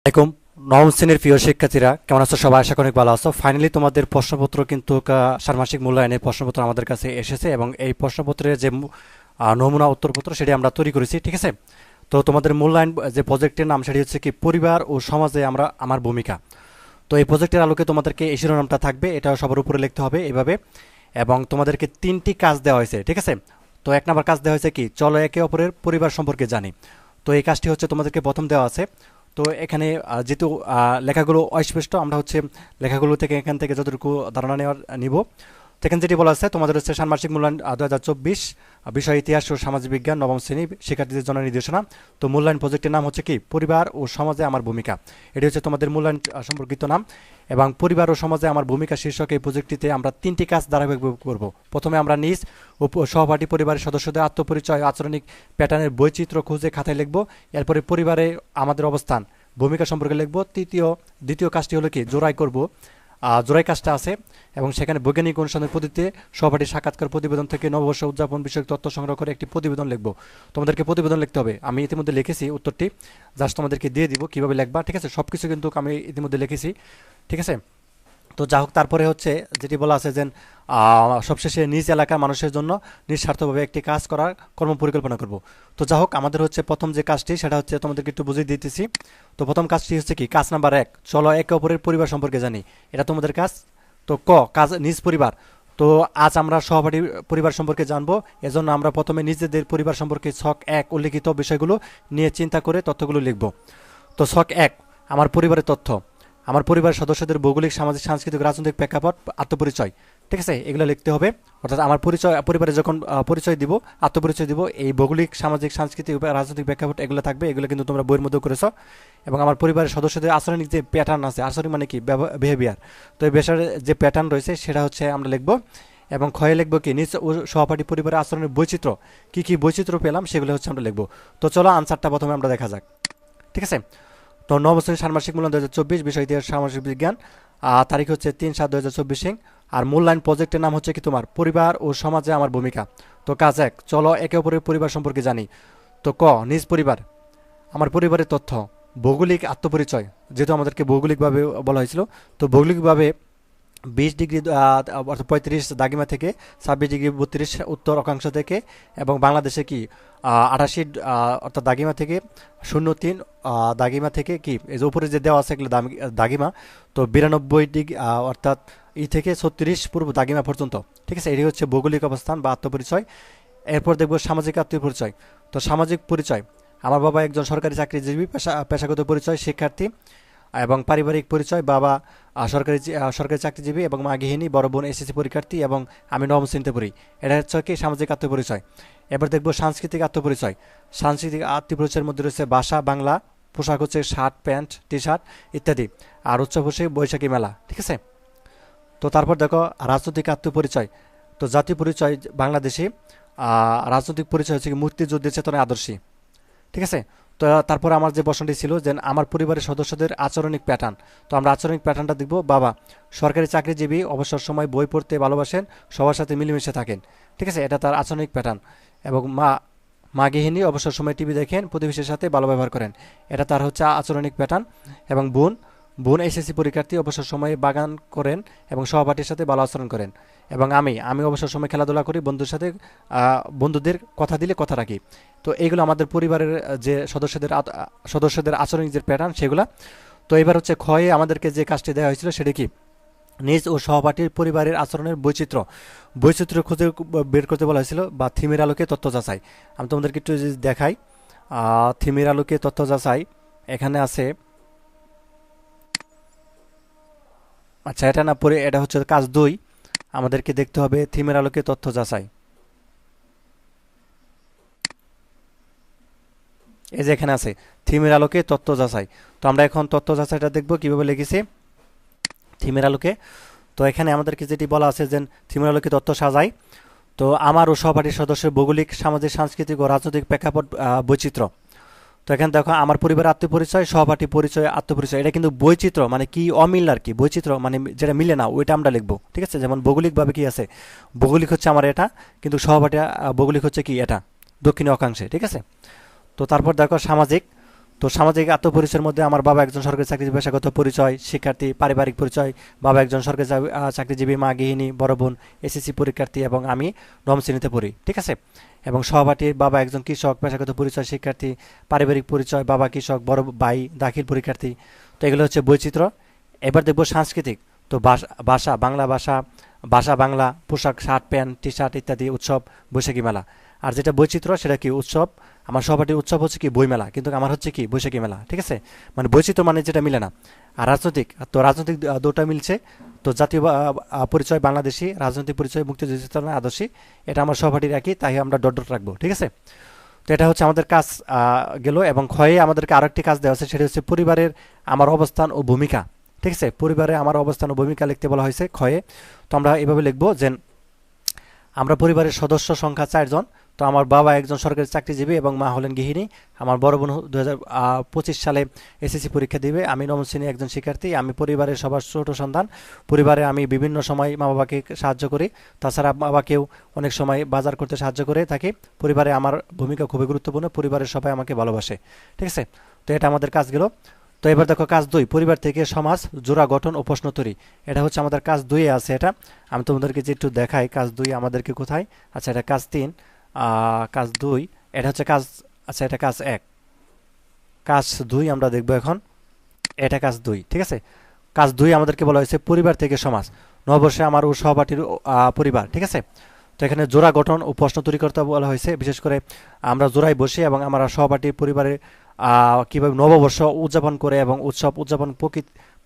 আসসালামাইকুম। নবম শ্রেণীর প্রিয় শিক্ষার্থীরা কেমন আছো? সবাই আশা করি অনেক ভালো আছো। ফাইনালি তোমাদের প্রশ্নপত্র কিন্তু ষান্মাসিক মূল্যায়নের প্রশ্নপত্র আমাদের কাছে এসেছে এবং এই প্রশ্নপত্রের যে নমুনা উত্তরপত্র সেটি আমরা তৈরি করেছি, ঠিক আছে? তো তোমাদের মূল্যায়ন যে প্রজেক্টের নাম সেটি হচ্ছে কি পরিবার ও সমাজে আমার ভূমিকা। তো এই প্রজেক্টের আলোকে তোমাদেরকে এই শিরোনামটা থাকবে, এটা সবার উপরে লিখতে হবে এইভাবে। এবং তোমাদেরকে তিনটি কাজ দেওয়া হয়েছে, ঠিক আছে? তো এক নম্বর কাজ দেওয়া হয়েছে কি, চলো একে অপরের পরিবার সম্পর্কে জানি। তো এই কাজটি হচ্ছে তোমাদেরকে প্রথম দেওয়া আছে। তো এখানে যেহেতু লেখাগুলো অস্পষ্ট, আমরা হচ্ছে লেখাগুলো থেকে এখান থেকে যতটুকু ধারণা নিব। তো এখানে যেটি বলা আছে, তোমাদের হচ্ছে ষান্মাসিক মূল্যায়ন 2024, বিষয় ইতিহাস ও সামাজিক বিজ্ঞান, নবম শ্রেণী শিক্ষার্থীদের জন্য নির্দেশনা। তো মূল্যায়ন প্রজেক্টের নাম হচ্ছে কি পরিবার ও সমাজে আমার ভূমিকা। এটি হচ্ছে তোমাদের মূল্যায়ন সম্পর্কিত নাম। এবং পরিবার ও সমাজে আমার ভূমিকা শীর্ষক এই প্রজেক্টটিতে আমরা তিনটি কাজ ধারাবাহিকভাবে করব। প্রথমে আমরা নিজ ও সহপাঠী পরিবারের সদস্যদের আত্মপরিচয়, আচরণিক প্যাটার্নের বৈচিত্র্য খুঁজে খাতায় লিখব। এরপরে পরিবারে আমাদের অবস্থান, ভূমিকা সম্পর্কে লিখব। দ্বিতীয় কাজটি হলো কি, জোড়াই করব। জোড়াই কাজটা আছে এবং সেখানে বৈজ্ঞানিক অনুসন্ধান পদ্ধতিতে সহপাঠী সাক্ষাৎকার প্রতিবেদন থেকে নববর্ষ উদযাপন বিষয়ক তথ্য সংগ্রহ করে একটি প্রতিবেদন লিখব। তোমাদেরকে প্রতিবেদন লিখতে হবে, আমি ইতিমধ্যে লিখেছি উত্তরটি, জাস্ট তোমাদেরকে দিয়ে দিব কীভাবে লিখবা, ঠিক আছে? সব কিছু কিন্তু আমি ইতিমধ্যে লিখেছি, ঠিক আছে? তো যা হোক, তারপরে হচ্ছে যেটি বলা আছে যে সবশেষে নিজ এলাকার মানুষের জন্য নিঃস্বার্থভাবে একটি কাজ করার কর্ম পরিকল্পনা করব। তো যা হোক, আমাদের হচ্ছে প্রথম যে কাজটি সেটা হচ্ছে তোমাদেরকে একটু বুঝিয়ে দিতেছি। তো প্রথম কাজটি হচ্ছে কি, কাজ নাম্বার 1, চলো একে অপরের পরিবার সম্পর্কে জানি। এটা তোমাদের কাজ। তো কাজ নিজ পরিবার। তো আজ আমরা সহপাঠী পরিবার সম্পর্কে জানবো। এজন্য আমরা প্রথমে নিজেদের পরিবার সম্পর্কে ছক 1 উল্লিখিত বিষয়গুলো নিয়ে চিন্তা করে তথ্যগুলো লিখব। তো ছক 1, আমার পরিবারের তথ্য। আমার পরিবারের সদস্যদের ভৌগোলিক, সামাজিক, সাংস্কৃতিক, রাজনৈতিক প্রেক্ষাপট, আত্মপরিচয়, ঠিক আছে? এগুলো লিখতে হবে। অর্থাৎ আমার পরিবারে যখন পরিচয় দিব, আত্মপরিচয় দিব, এই ভৌগোলিক, সামাজিক, সাংস্কৃতিক, রাজনৈতিক প্রেক্ষাপট এগুলো থাকবে। এগুলো কিন্তু তোমরা বইয়ের মধ্যে করেছো। এবং আমার পরিবারের সদস্যদের আচরণিক যে প্যাটার্ন আছে, আচরণ মানে কি, বিহেভিয়ার। তো এই বিষয়ের যে প্যাটার্ন রয়েছে সেটা হচ্ছে আমরা লিখব। এবং ক্ষয়ে লিখবো কি, নিজ ও সহপাঠী পরিবারের আচরণের বৈচিত্র্য, কি কি বৈচিত্র্য পেলাম সেগুলো হচ্ছে আমরা লিখব। তো চলো আনসারটা প্রথমে আমরা দেখা যাক, ঠিক আছে? তো নবম শ্রেণীর ষান্মাসিক মূল্যায়ন 2024, বিষয় ইতিহাস সামাজিক বিজ্ঞান, তারিখ হচ্ছে 3/7/2024। আর মূল্যায়ন প্রজেক্টের নাম হচ্ছে কি তোমার পরিবার ও সমাজে আমার ভূমিকা। তো কাজ 1, চলো একে অপরের পরিবার সম্পর্কে জানি। তো নিজ পরিবার, আমার পরিবারের তথ্য, ভৌগোলিক আত্মপরিচয়, যেহেতু আমাদেরকে ভৌগোলিকভাবে বলা হয়েছিল। তো ভৌগোলিকভাবে 20 ডিগ্রি অর্থাৎ 35 দাগিমা থেকে 26 ডিগ্রি 32 উত্তর অক্ষাংশ থেকে, এবং বাংলাদেশে কি 88 অর্থাৎ দাগিমা থেকে 03 দাগিমা থেকে কি, এই যে উপরে যে দেওয়া আছে এগুলো দাগিমা। তো 92 ডিগ্রি অর্থাৎ থেকে 36 পূর্ব দাগিমা পর্যন্ত, ঠিক আছে? এটি হচ্ছে ভৌগোলিক অবস্থান বা আত্মপরিচয়। এরপর দেখব সামাজিক আত্মপরিচয়। তো সামাজিক পরিচয়, আমার বাবা একজন সরকারি চাকরিজীবী, পেশাগত পরিচয় শিক্ষার্থী। এবং পারিবারিক পরিচয়, বাবা সরকারি চাকরিজীবী এবং মা গৃহিণী, বড় বোন এসএসসি পরীক্ষার্থী এবং আমি নবম শ্রেণীতে পড়ি। এটা হচ্ছে কি সামাজিক আত্মপরিচয়। এবার দেখব সাংস্কৃতিক আত্মপরিচয়। সাংস্কৃতিক আত্মপরিচয়ের মধ্যে রয়েছে ভাষা বাংলা, পোশাক হচ্ছে শার্ট প্যান্ট টি শার্ট ইত্যাদি। আর উৎসব হচ্ছে বৈশাখী মেলা, ঠিক আছে? তো তারপর দেখো রাজনৈতিক আত্মপরিচয়। তো জাতীয় পরিচয় বাংলাদেশি, রাজনৈতিক পরিচয় হচ্ছে কি মুক্তিযুদ্ধের চেতনায় আদর্শী, ঠিক আছে? তো তারপর আমার যে প্রশ্নটি ছিল যে আমার পরিবারের সদস্যদের আচরণিক প্যাটার্ন। তো আমরা আচরণিক প্যাটার্নটা দেখব। বাবা সরকারি চাকরিজীবী, অবসর সময় বই পড়তে ভালোবাসেন, সবার সাথে মিলেমিশে থাকেন, ঠিক আছে? এটা তার আচরণিক প্যাটার্ন। এবং মা গৃহিণী, অবসর সময় টিভি দেখেন, প্রতিবেশীর সাথে ভালো ব্যবহার করেন, এটা তার হচ্ছে আচরণিক প্যাটার্ন। এবং বোন বোন এসএসসি পরীক্ষার্থী, অবসর সময়ে বাগান করেন এবং সহপাঠীর সাথে ভালো আচরণ করেন। এবং আমি অবসর সময় খেলাধুলা করি, বন্ধুর সাথে বন্ধুদের কথা দিলে কথা রাখি। তো এইগুলো আমাদের পরিবারের যে সদস্যদের আচরণিক যে প্যাটার্ন সেগুলা। তো এবার হচ্ছে ক্ষয়ে আমাদেরকে যে কাজটি দেওয়া হয়েছিল সেটা কি, নিজ ও সহপাঠীর পরিবারের আচরণের বৈচিত্র্য খুঁজে বের করতে বলা হয়েছিল, বা থিমের আলোকে তথ্য যাচাই। আমি তোমাদেরকে একটু যদি দেখাই, থিমের আলোকে তথ্য যাচাই এখানে আছে। আচ্ছা, এটা না পড়ে, এটা হচ্ছে কাজ 2, আমাদেরকে দেখতে হবে থিমের আলোকে তথ্য যাচাই। এই যে এখানে আছে থিমের আলোকে তথ্য যাচাই। তো আমরা এখন তথ্য যাচাইটা দেখব কিভাবে লিখেছি থিমের আলোকে। তো এখানে আমাদেরকে যেটি বলা আছে যে থিমের আলোকে তথ্য সাজাই। তো আমার ও সহপাঠীর সদস্যের ভৌগোলিক, সামাজিক, সাংস্কৃতিক ও রাজনৈতিক প্রেক্ষাপট, বৈচিত্র্য। তো এখানে দেখো আমার পরিবারের আত্মপরিচয়, সহপাঠী পরিচয়, আত্মপরিচয়, এটা কিন্তু বৈচিত্র্য মানে কি, অমিল আর কি, বৈচিত্র্য মানে যেটা মিলে না ওইটা আমরা লিখবো, ঠিক আছে? যেমন ভৌগোলিকভাবে কি আছে, ভৌগোলিক হচ্ছে আমার এটা, কিন্তু সহপাঠী ভৌগোলিক হচ্ছে কি এটা দক্ষিণী অক্ষাংশে, ঠিক আছে? তো তারপর দেখো সামাজিক। তো তো সামাজিক আত্মপরিচয়ের মধ্যে আমার বাবা একজন সরকারি চাকরিজীবী, পেশাগত পরিচয়, শিক্ষার্থী, পারিবারিক পরিচয়, বাবা একজন সরকারি চাকরিজীবী, মা গৃহিণী, বড় বোন এসএসসি পরীক্ষার্থী এবং আমি নবম শ্রেণীতে পড়ি, ঠিক আছে। এবং সহপাঠীর বাবা একজন কৃষক, পেশাগত পরিচয় শিক্ষার্থী, পারিবারিক পরিচয় বাবা কৃষক, বড় ভাই দাখিল পরীক্ষার্থী। তো এগুলো হচ্ছে বৈচিত্র্য। এবার দেখব সাংস্কৃতিক। তো ভাষা বাংলা ভাষা, ভাষা বাংলা, পোশাক শার্ট প্যান্ট টি শার্ট ইত্যাদি, উৎসব বৈশাখী মেলা। আর যেটা বৈচিত্র্য সেটা কি উৎসব, আমার সহপাঠীর উৎসব হচ্ছে কি বই মেলা, কিন্তু আমার হচ্ছে কি বৈশাখী মেলা, ঠিক আছে। মানে বৈচিত্র্য মানে যেটা মিলে না। আর রাজনৈতিক, তো রাজনৈতিক দুটা মিলছে। তো জাতীয় পরিচয় বাংলাদেশি, রাজনৈতিক পরিচয় মুক্তিযুদ্ধ চেতনা আদর্শী, এটা আমার সহপাঠীর একই, তাই আমরা ডট ডট রাখবো, ঠিক আছে। তো এটা হচ্ছে আমাদের কাজ গেল। এবং ক্ষয়ে আমাদেরকে আরো একটি কাজ দেওয়া আছে, সেটা হচ্ছে পরিবারের আমার অবস্থান ও ভূমিকা, ঠিক আছে। পরিবারে আমার অবস্থান ও ভূমিকা লিখতে বলা হয়েছে ক্ষয়ে। তো আমরা এভাবে লিখবো যে আমরা পরিবারের সদস্য সংখ্যা 4 জন। তো আমার বাবা একজন সরকারি চাকরিজীবী এবং মা হলেন গৃহিণী। আমার বড় বোন 2025 সালে এসএসসি পরীক্ষা দিবে। আমি নবম শ্রেণীর একজন শিক্ষার্থী। আমি পরিবারের সবার ছোট সন্তান। পরিবারে আমি বিভিন্ন সময় মা বাবাকে সাহায্য করি। তাছাড়া বাবাকেও অনেক সময় বাজার করতে সাহায্য করে থাকি। পরিবারে আমার ভূমিকা খুবই গুরুত্বপূর্ণ, পরিবারের সবাই আমাকে ভালোবাসে, ঠিক আছে। তো এটা আমাদের কাজ গেল। তো এবার দেখো কাজ 2, পরিবার থেকে সমাজ, জোড়া গঠন ও প্রশ্ন তৈরি। এটা হচ্ছে আমাদের কাজ 2 এ আছে। এটা আমি তোমাদেরকে যে একটু দেখাই কাজ 2 আমাদেরকে কোথায়। আচ্ছা, এটা কাজ 3, কাজ 2, এটা হচ্ছে কাজ, আচ্ছা এটা কাজ 1, কাজ 2 আমরা দেখব এখন। এটা কাজ 2, ঠিক আছে। কাজ 2 আমাদেরকে বলা হয়েছে পরিবার থেকে সমাজ, নববর্ষে আমার ও সহপাঠীর পরিবার, ঠিক আছে। তো এখানে জোড়া গঠন ও প্রশ্ন তৈরি করতে বলা হয়েছে। বিশেষ করে আমরা জোড়ায় বসি এবং আমরা সহপাঠীর পরিবারে কীভাবে নববর্ষ উদযাপন করে এবং উৎসব উদযাপন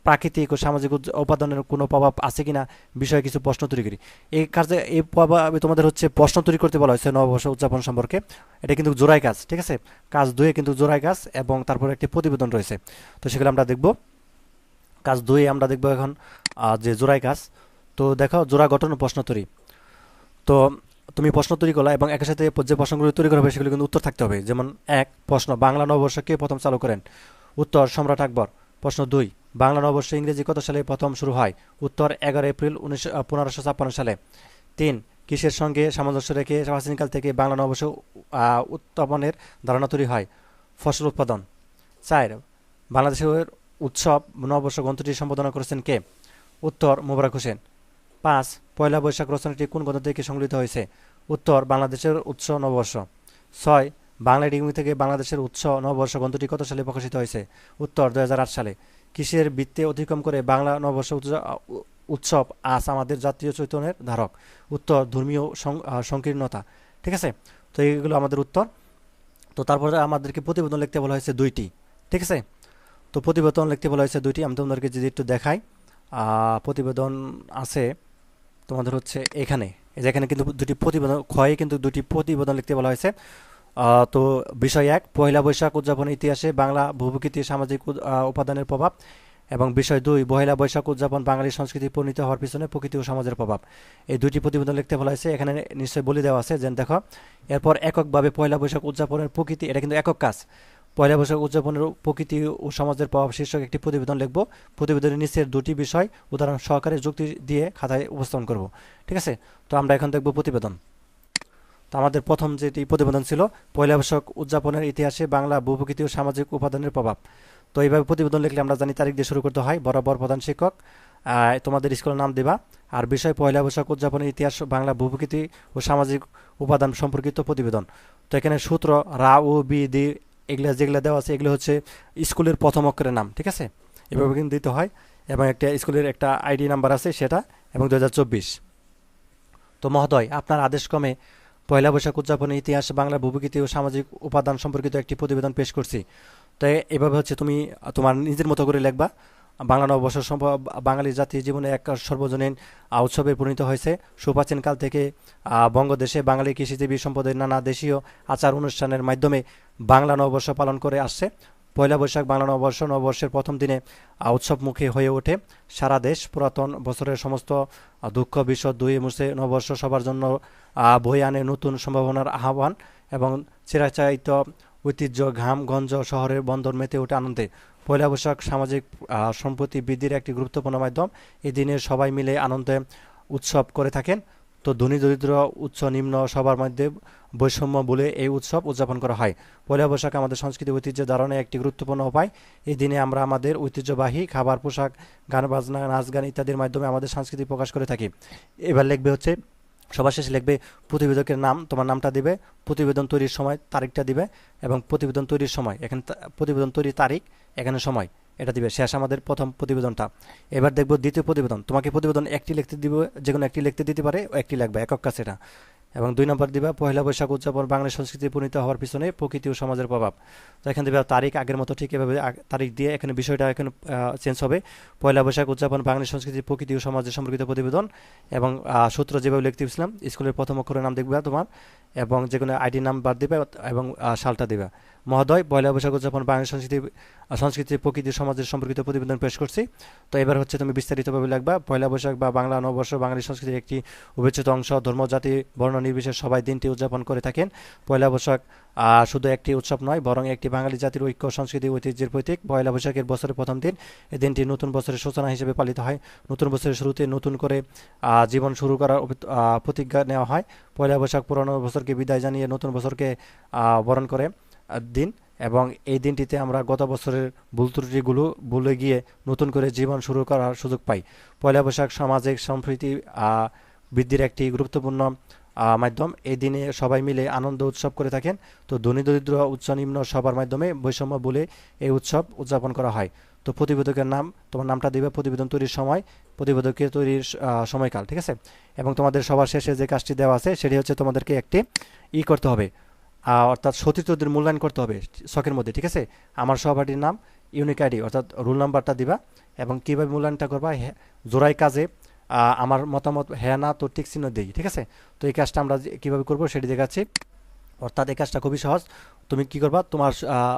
প্রাকৃতিক ও সামাজিক উপাদানের কোনো প্রভাব আছে কিনা বিষয়ে কিছু প্রশ্ন তৈরি করি। এই কাজে এই প্রভাবে তোমাদের হচ্ছে প্রশ্ন তৈরি করতে বলা হয়েছে নববর্ষ উদযাপন সম্পর্কে। এটা কিন্তু জোড়াই কাজ, ঠিক আছে। কাজ 2 কিন্তু জোড়াই কাজ এবং তারপরে একটি প্রতিবেদন রয়েছে। তো সেগুলো আমরা দেখব। কাজ 2 আমরা দেখব এখন যে জোড়াই কাজ। তো দেখো জোড়া গঠন ও প্রশ্ন তৈরি। তো তুমি প্রশ্ন তৈরি করলা এবং একই সাথে যে প্রশ্নগুলো তৈরি করা হবে সেগুলো কিন্তু উত্তর থাকতে হবে। যেমন 1 প্রশ্ন, বাংলা নববর্ষ কে প্রথম চালু করেন? উত্তর সম্রাট আকবর। প্রশ্ন 2, বাংলা নববর্ষ ইংরেজি কত সালে প্রথম শুরু হয়? উত্তর 11 এপ্রিল 1556 সালে। 3, কিসের সঙ্গে সামঞ্জস্য রেখে প্রাচীনকাল থেকে বাংলা নববর্ষ উত্থাপনের ধারণা তৈরি হয়? ফসল উৎপাদন। 4, বাংলাদেশের উৎসব নববর্ষ গ্রন্থটি সম্পাদনা করেছেন কে? উত্তর মোবারক হোসেন। 5, পয়লা বৈশাখ রচনাটি কোন গ্রন্থ থেকে সংগৃহীত হয়েছে? উত্তর বাংলাদেশের উৎস নববর্ষ। 6, বাংলা ডিগ্রি থেকে বাংলাদেশের উৎস নববর্ষ গ্রন্থটি কত সালে প্রকাশিত হয়েছে? উত্তর 2008 সালে। কিসের বৃত্তে অতিক্রম করে বাংলা নববর্ষ উৎসব আজ আমাদের জাতীয় চৈতন্যের ধারক? উত্তর ধর্মীয় সংকীর্ণতা, ঠিক আছে। তো এইগুলো আমাদের উত্তর। তো তারপরে আমাদেরকে প্রতিবেদন লিখতে বলা হয়েছে 2টি, ঠিক আছে। তো প্রতিবেদন লিখতে বলা হয়েছে 2টি। আমি তোমাদেরকে যদি একটু দেখাই, প্রতিবেদন আছে তোমাদের হচ্ছে এখানে, যেখানে কিন্তু 2টি প্রতিবেদন, ক্ষয়ে কিন্তু 2টি প্রতিবেদন লিখতে বলা হয়েছে। তো বিষয় 1, পয়লা বৈশাখ উদযাপনের ইতিহাসে বাংলা ভূপ্রকৃতি সামাজিক উপাদানের প্রভাব। এবং বিষয় 2, পয়লা বৈশাখ উদযাপন বাঙালি সংস্কৃতি পরিণত হওয়ার পিছনে প্রকৃতি ও সমাজের প্রভাব। এই 2টি প্রতিবেদন লিখতে বলা হয়েছে। এখানে নিশ্চয়ই বলে দেওয়া আছে যে দেখো, এরপর এককভাবে পয়লা বৈশাখ উদযাপনের প্রকৃতি, এটা কিন্তু একক কাজ। পয়লা বৈশাখ উদযাপনের প্রকৃতি ও সমাজের প্রভাব শীর্ষক একটি প্রতিবেদন লিখব। প্রতিবেদনের নিচের 2টি বিষয় উদাহরণ সহকারে যুক্তি দিয়ে খাতায় উপস্থাপন করব, ঠিক আছে। তো আমরা এখন দেখব প্রতিবেদন। তো আমাদের প্রথম যেটি প্রতিবেদন ছিল পয়লা বৈশাখ উদযাপনের ইতিহাসে বাংলা ভূপ্রকৃতি ও সামাজিক উপাদানের প্রভাব। তো এইভাবে প্রতিবেদন লিখলে আমরা জানি তারিখ দিয়ে শুরু করতে হয়। বরাবর প্রধান শিক্ষক, তোমাদের স্কুলের নাম দেবা। আর বিষয় পয়লা বৈশাখ উদযাপনের ইতিহাস বাংলা ভূপ্রকৃতি ও সামাজিক উপাদান সম্পর্কিত প্রতিবেদন। তো এখানে সূত্র রা ও বি দি এগুলো যেগুলো দেওয়া আছে এগুলো হচ্ছে স্কুলের প্রথম অক্ষরের নাম, ঠিক আছে। এভাবে কিন্তু দিতে হয়। এবং একটা স্কুলের একটা আইডি নাম্বার আছে সেটা, এবং 2024। তো মহোদয়, আপনার আদেশক্রমে পয়লা বৈশাখ উদযাপনের ইতিহাস বাংলা ভূপ্রকৃতি ও সামাজিক উপাদান সম্পর্কিত একটি প্রতিবেদন পেশ করছি। তো এভাবে হচ্ছে তুমি তোমার নিজের মতো করে লিখবা। বাংলা নববর্ষ বাঙালি জাতির জীবনে এক সর্বজনীন উৎসবে পরিণত হয়েছে। সুপ্রাচীনকাল থেকে বঙ্গদেশে বাঙালি কৃষিজীবী সম্প্রদায়ের নানা দেশীয় আচার অনুষ্ঠানের মাধ্যমে বাংলা নববর্ষ পালন করে আসছে। পয়লা বৈশাখ বাংলা নববর্ষের প্রথম দিনে উৎসবমুখী হয়ে ওঠে সারা দেশ। পুরাতন বছরের সমস্ত দুঃখ বিশদ ধুয়ে মুছে নববর্ষ সবার জন্য বয়ে আনে নতুন সম্ভাবনার আহ্বান এবং চিরাচরিত ঐতিহ্য ঘাম গঞ্জ শহরের বন্দর মেতে ওঠে আনন্দে। পয়লা বৈশাখ সামাজিক সম্প্রীতি বৃদ্ধির একটি গুরুত্বপূর্ণ মাধ্যম। এই দিনে সবাই মিলে আনন্দে উৎসব করে থাকেন। তো ধনী দরিদ্র উচ্চ নিম্ন সবার মধ্যে বৈষম্য বলে এই উৎসব উদযাপন করা হয়। পয়লা বৈশাখ আমাদের সংস্কৃতি ঐতিহ্যের ধারণে একটি গুরুত্বপূর্ণ উপায়। এই দিনে আমরা আমাদের ঐতিহ্যবাহী খাবার, পোশাক, গান বাজনা, নাচ গান ইত্যাদির মাধ্যমে আমাদের সংস্কৃতি প্রকাশ করে থাকি। এবার লিখবে হচ্ছে, সবার শেষে লিখবে প্রতিবেদকের নাম, তোমার নামটা দিবে, প্রতিবেদন তৈরির সময় তারিখটা দিবে, এবং প্রতিবেদন তৈরির সময় এখানে প্রতিবেদন তৈরির তারিখ, এখানে সময় এটা দিবে। শেষ আমাদের প্রথম প্রতিবেদনটা। এবার দেখবো দ্বিতীয় প্রতিবেদন। তোমাকে প্রতিবেদন একটি লিখতে দিব, যে কোনো একটি লিখতে দিতে পারে, একটি লাগবে, একক কাজ এটা। এবং 2 নম্বর দিবা পয়লা বৈশাখ উদযাপন বাংলা সংস্কৃতি পরিণত হওয়ার পিছনে প্রকৃতি ও সমাজের প্রভাব। তো এখানে দিবা তারিখ আগের মতো, ঠিক এভাবে তারিখ দিয়ে এখানে বিষয়টা এখানে চেঞ্জ হবে। পয়লা বৈশাখ উদযাপন বাংলা সংস্কৃতি প্রকৃতি ও সমাজের সম্পর্কিত প্রতিবেদন। এবং সূত্র যেভাবে লিখতে দিয়েছিলাম, স্কুলের প্রথম অক্ষরের নাম দেখবা তোমার, এবং যে কোনো আইডি নাম্বার দিবে এবং সালটা দিবা। মহোদয়, পয়লা বৈশাখ উদযাপন বাংলা সংস্কৃতি প্রকৃতি সমাজের সম্পর্কিত প্রতিবেদন পেশ করছি। তো এবার হচ্ছে তুমি বিস্তারিতভাবে লিখবা, পয়লা বৈশাখ বা বাংলা নববর্ষ বাঙালি সংস্কৃতির একটি অবিচ্ছেদ্য অংশ। ধর্ম, জাতি, বর্ণ নির্বিশেষে সবাই দিনটি উদযাপন করে থাকেন। পয়লা বৈশাখ শুধু একটি উৎসব নয়, বরং একটি বাঙালি জাতির ঐক্য, সংস্কৃতি, ঐতিহ্যের প্রতীক। পয়লা বৈশাখের বছরের প্রথম দিন। এই দিনটি নতুন বছরের সূচনা হিসেবে পালিত হয়। নতুন বছরের শুরুতে নতুন করে জীবন শুরু করার প্রতিজ্ঞা নেওয়া হয়। পয়লা বৈশাখ পুরনো বছরকে বিদায় জানিয়ে নতুন বছরকে বরণ করে দিন, এবং এই দিনটিতে আমরা গত বছরের ভুল ত্রুটিগুলো ভুলে গিয়ে নতুন করে জীবন শুরু করার সুযোগ পাই। পয়লা বৈশাখ সামাজিক সম্প্রীতি বৃদ্ধির একটি গুরুত্বপূর্ণ মাধ্যম। এই দিনে সবাই মিলে আনন্দ উৎসব করে থাকেন। তো ধনী দরিদ্র উচ্চ নিম্ন সবার মাধ্যমে বৈষম্য বলে এই উৎসব উদযাপন করা হয়। তো প্রতিবেদকের নাম, তোমার নামটা দিবে, প্রতিবেদন তৈরির সময়, প্রতিবেদকের তৈরির সময়কাল, ঠিক আছে। এবং তোমাদের সবার শেষে যে কাজটি দেওয়া আছে সেটি হচ্ছে তোমাদেরকে একটি করতে হবে, অর্থাৎ সতীর্থদের মূল্যায়ন করতে হবে শখের মধ্যে, ঠিক আছে। আমার সহপাঠীর নাম, ইউনিক আইডি অর্থাৎ রোল নাম্বারটা দিবা। এবং কীভাবে মূল্যায়নটা করবা, জোড়াই কাজে আমার মতামত হ্যাঁ না তো টিক চিহ্ন দিই, ঠিক আছে। তো এই কাজটা আমরা কীভাবে করবো সেটি দেখাচ্ছি। অর্থাৎ এই কাজটা খুবই সহজ। তুমি কি করবা, তোমার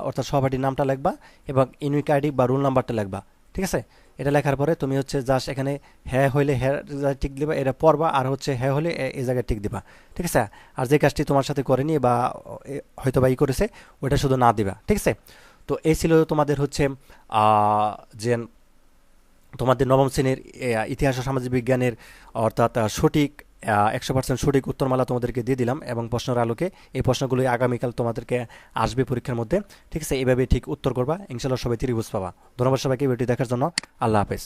অর্থাৎ সহপাঠীর নামটা লিখবা এবং ইউনিক আইডি বা রোল নাম্বারটা লিখবা, ঠিক আছে। এটা লেখার পরে তুমি হচ্ছে জাস্ট এখানে হ্যাঁ হইলে হ্যাঁ টিক দিবা, এটা পড়বা, আর হচ্ছে হ্যাঁ হলে এই জায়গায় টিক দিবা, ঠিক আছে। আর যে কাজটি তোমার সাথে করেনি বা হয়তো বা করেছে, ওটা শুধু না দিবা, ঠিক আছে। তো এই ছিল তোমাদের হচ্ছে যে তোমাদের নবম শ্রেণীর ইতিহাস ও সামাজিক বিজ্ঞানের অর্থাৎ সঠিক 100% সঠিক উত্তরমালা তোমাদেরকে দিয়ে দিলাম, এবং প্রশ্নের আলোকে এই প্রশ্নগুলো আগামীকাল তোমাদেরকে আসবে পরীক্ষার মধ্যে, ঠিক আছে। এভাবে ঠিক উত্তর করবা, ইনশাল্লাহ সবাই ত্রিভুজ পাবা। ধন্যবাদ সবাইকে ভিডিওটি দেখার জন্য। আল্লাহ হাফেজ।